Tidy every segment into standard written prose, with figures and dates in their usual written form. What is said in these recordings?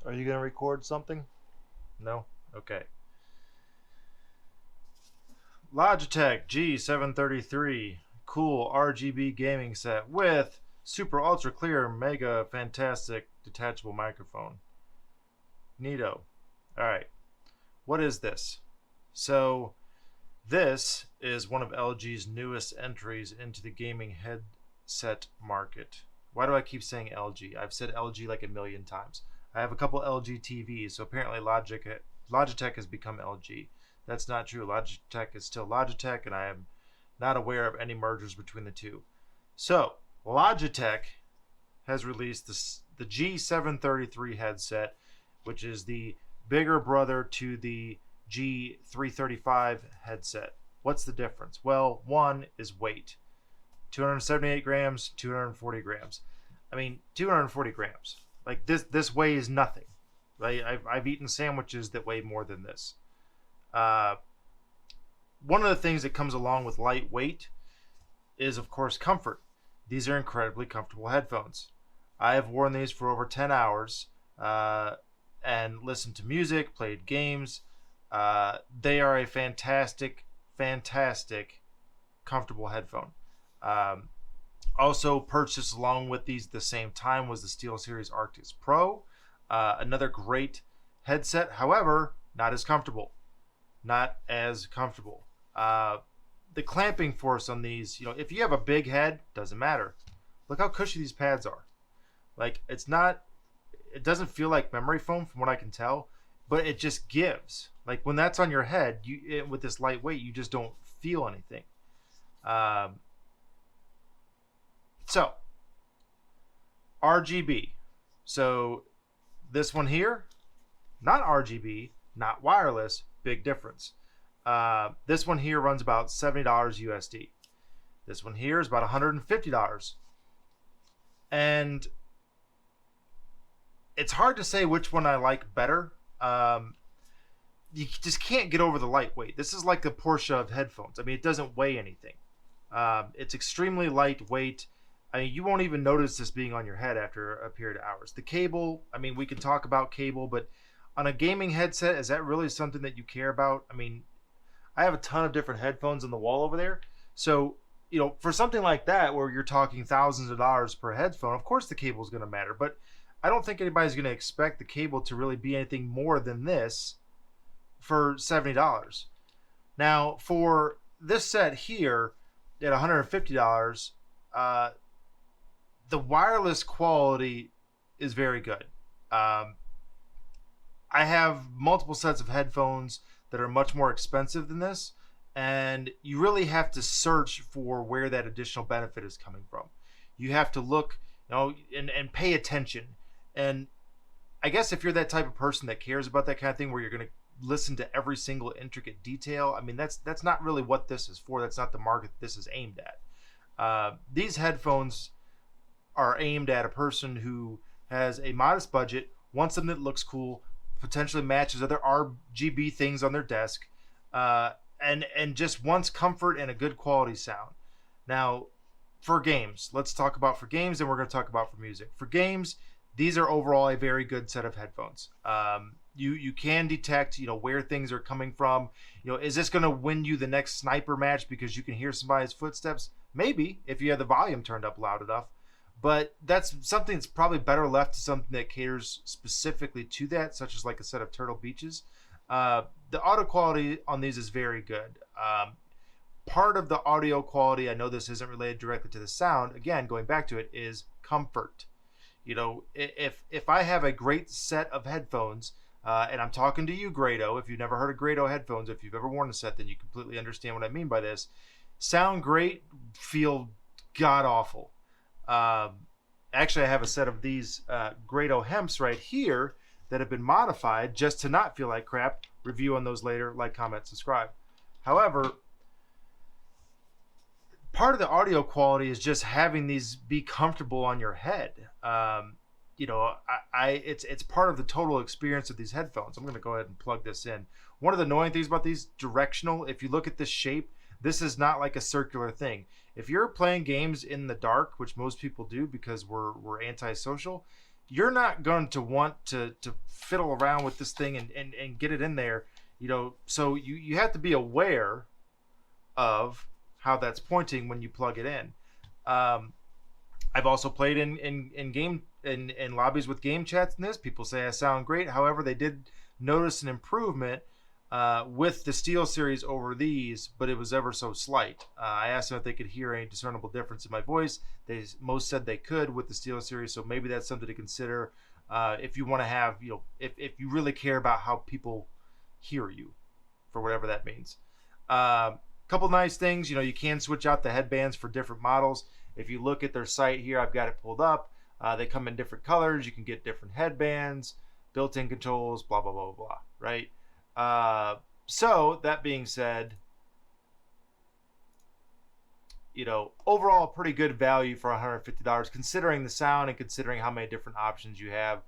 Are you going to record something? No? Okay. Logitech G733. Cool RGB gaming set with super ultra clear mega fantastic detachable microphone. Neato. Alright. What is this? So this is one of LG's newest entries into the gaming headset market. Why do I keep saying LG? I've said LG like a million times. I have a couple LG TVs, so apparently Logitech has become LG. That's not true. Logitech is still Logitech, and I am not aware of any mergers between the two. So, Logitech has released the G733 headset, which is the bigger brother to the G335 headset. What's the difference? Well, one is weight. 278 grams, 240 grams. I mean, 240 grams. Like this weighs nothing. Right? I've eaten sandwiches that weigh more than this. One of the things that comes along with lightweight is, of course, comfort. These are incredibly comfortable headphones. I have worn these for over 10 hours and listened to music, played games. They are a fantastic, fantastic, comfortable headphone. Also purchased along with these at the same time was the SteelSeries Arctis Pro. Another great headset, however, not as comfortable. Not as comfortable. The clamping force on these, if you have a big head, doesn't matter. Look how cushy these pads are. Like, it doesn't feel like memory foam from what I can tell, but it just gives. Like, when that's on your head, with this lightweight, you just don't feel anything. So, RGB. So, this one here, not RGB, not wireless, big difference. This one here runs about $70 USD. This one here is about $150. And it's hard to say which one I like better. You just can't get over the lightweight. This is like the Porsche of headphones. I mean, it doesn't weigh anything. It's extremely lightweight. I mean, you won't even notice this being on your head after a period of hours. The cable, I mean, we can talk about cable, but on a gaming headset, is that really something that you care about? I mean, I have a ton of different headphones on the wall over there. So, for something like that where you're talking thousands of dollars per headphone, of course the cable is going to matter. But I don't think anybody's going to expect the cable to really be anything more than this for $70. Now, for this set here at $150, the wireless quality is very good. I have multiple sets of headphones that are much more expensive than this, and you really have to search for where that additional benefit is coming from. You have to look, and pay attention. And I guess if you're that type of person that cares about that kind of thing, where you're going to listen to every single intricate detail, I mean, that's not really what this is for. That's not the market this is aimed at. These headphones are aimed at a person who has a modest budget, wants something that looks cool, potentially matches other RGB things on their desk, and just wants comfort and a good quality sound. Now, for games, let's talk about for games, and we're going to talk about for music. For games, these are overall a very good set of headphones. You can detect, where things are coming from. Is this going to win you the next sniper match because you can hear somebody's footsteps? Maybe, if you have the volume turned up loud enough. But that's something that's probably better left to something that caters specifically to that, such as like a set of Turtle Beaches. The audio quality on these is very good. Part of the audio quality, I know this isn't related directly to the sound, again, going back to it, is comfort. If I have a great set of headphones, and I'm talking to you, Grado, if you've never heard of Grado headphones, if you've ever worn a set, then you completely understand what I mean by this. Sound great, feel god-awful. Actually, I have a set of these Grado Hemps right here that have been modified just to not feel like crap. Review on those later. Like, comment, subscribe. However, part of the audio quality is just having these be comfortable on your head. It's part of the total experience of these headphones. I'm going to go ahead and plug this in. One of the annoying things about these, directional, if you look at this shape, this is not like a circular thing. If you're playing games in the dark, which most people do because we're antisocial, you're not going to want to fiddle around with this thing and get it in there, so you have to be aware of how that's pointing when you plug it in. I've also played in lobbies with game chats in this. People say I sound great. However, they did notice an improvement with the Steel Series over these, but it was ever so slight. I asked them if they could hear any discernible difference in my voice. Most said they could with the Steel Series, so maybe that's something to consider if you want to have, if you really care about how people hear you, for whatever that means. Couple nice things, you can switch out the headbands for different models. If you look at their site here, I've got it pulled up. They come in different colors. You can get different headbands, built-in controls, blah, blah, blah, blah, right? So that being said, overall pretty good value for $150 considering the sound and considering how many different options you have.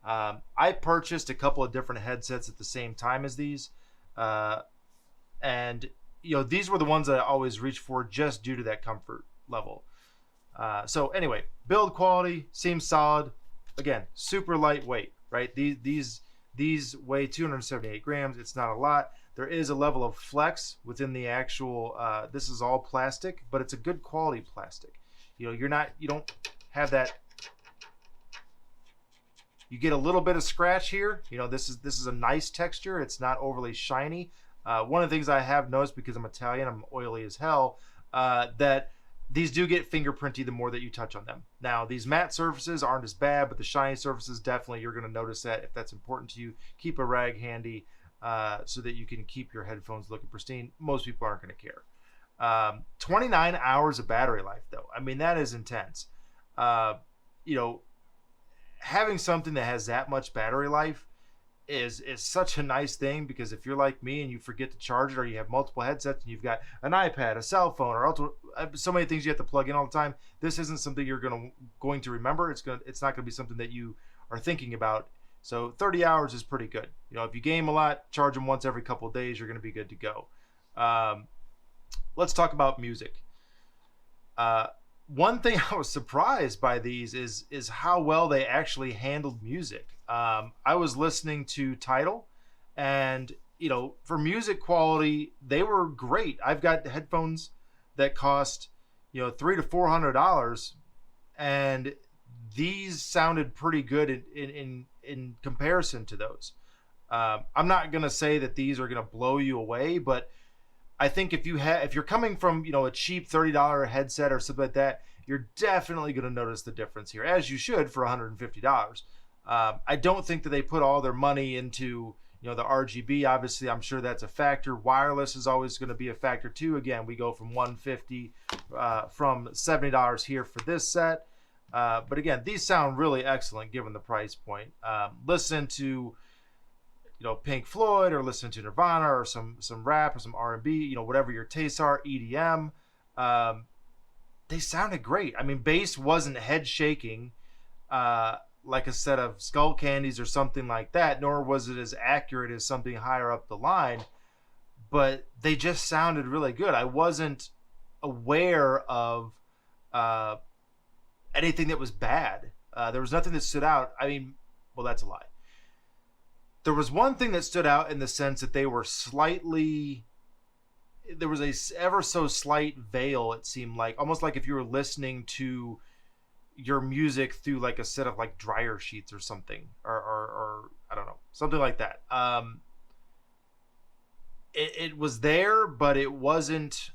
I purchased a couple of different headsets at the same time as these, and these were the ones that I always reach for just due to that comfort level. So anyway, build quality seems solid. Again, super lightweight, right? These weigh 278 grams. It's not a lot. There is a level of flex within the actual. This is all plastic, but it's a good quality plastic. You don't have that. You get a little bit of scratch here. This is a nice texture. It's not overly shiny. One of the things I have noticed, because I'm Italian, I'm oily as hell, that these do get fingerprinty the more that you touch on them. Now, these matte surfaces aren't as bad, but the shiny surfaces, definitely you're going to notice that. If that's important to you, keep a rag handy so that you can keep your headphones looking pristine. Most people aren't going to care. 29 hours of battery life, though. I mean, that is intense. Having something that has that much battery life is such a nice thing, because if you're like me and you forget to charge it, or you have multiple headsets and you've got an iPad, a cell phone, or so many things you have to plug in all the time, this isn't something you're going to remember. It's not going to be something that you are thinking about. So 30 hours is pretty good. If you game a lot, charge them once every couple of days, you're going to be good to go. Let's talk about music. One thing I was surprised by these is how well they actually handled music. I was listening to Tidal, and for music quality, they were great. I've got headphones that cost $300 to $400, and these sounded pretty good in comparison to those. I'm not gonna say that these are gonna blow you away, but I think if you're coming from a cheap $30 headset or something like that, you're definitely going to notice the difference here, as you should for $150. I don't think that they put all their money into the RGB. Obviously, I'm sure that's a factor. Wireless is always going to be a factor too. Again, we go from $150 from $70 here for this set. But again, these sound really excellent given the price point. Listen to Pink Floyd, or listen to Nirvana, or some rap, or some R&B, whatever your tastes are, EDM. They sounded great. I mean, bass wasn't head shaking like a set of Skull Candies or something like that, nor was it as accurate as something higher up the line, but they just sounded really good. I wasn't aware of anything that was bad. There was nothing that stood out. I mean, well, that's a lie. There was one thing that stood out in the sense that they were there was a ever so slight veil, it seemed like, almost like if you were listening to your music through like a set of like dryer sheets or something, or I don't know, something like that. It was there, but it wasn't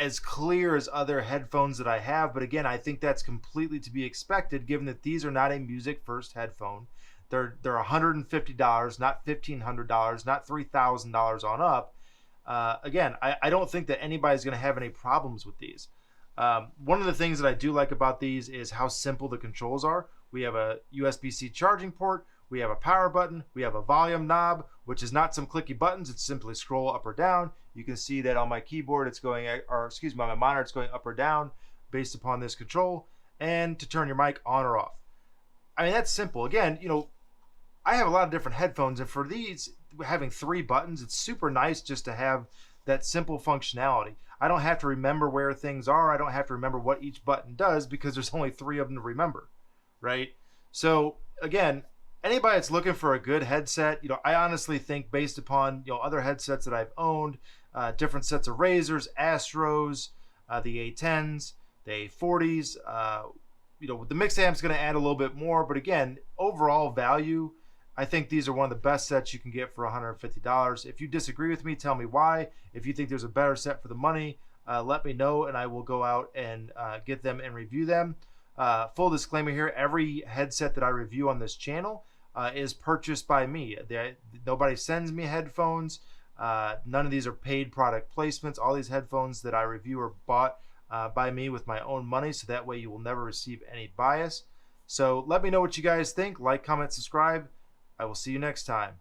as clear as other headphones that I have. But again, I think that's completely to be expected, given that these are not a music first headphone. They're $150, not $1,500, not $3,000 on up. Again, I don't think that anybody's going to have any problems with these. One of the things that I do like about these is how simple the controls are. We have a USB-C charging port. We have a power button. We have a volume knob, which is not some clicky buttons. It's simply scroll up or down. You can see that on my keyboard, it's going, or excuse me, on my monitor, it's going up or down based upon this control. And to turn your mic on or off. I mean, that's simple. Again, I have a lot of different headphones, and for these, having 3 buttons, it's super nice just to have that simple functionality. I don't have to remember where things are. I don't have to remember what each button does, because there's only 3 of them to remember, right? So again, anybody that's looking for a good headset, I honestly think based upon other headsets that I've owned, different sets of Razors, Astros, the A10s, the A40s, the mix amp's going to add a little bit more, but again, overall value, I think these are one of the best sets you can get for $150. If you disagree with me, tell me why. If you think there's a better set for the money, let me know, and I will go out and get them and review them. Full disclaimer here, every headset that I review on this channel is purchased by me. Nobody sends me headphones. None of these are paid product placements. All these headphones that I review are bought by me with my own money, so that way you will never receive any bias. So let me know what you guys think. Like, comment, subscribe. I will see you next time.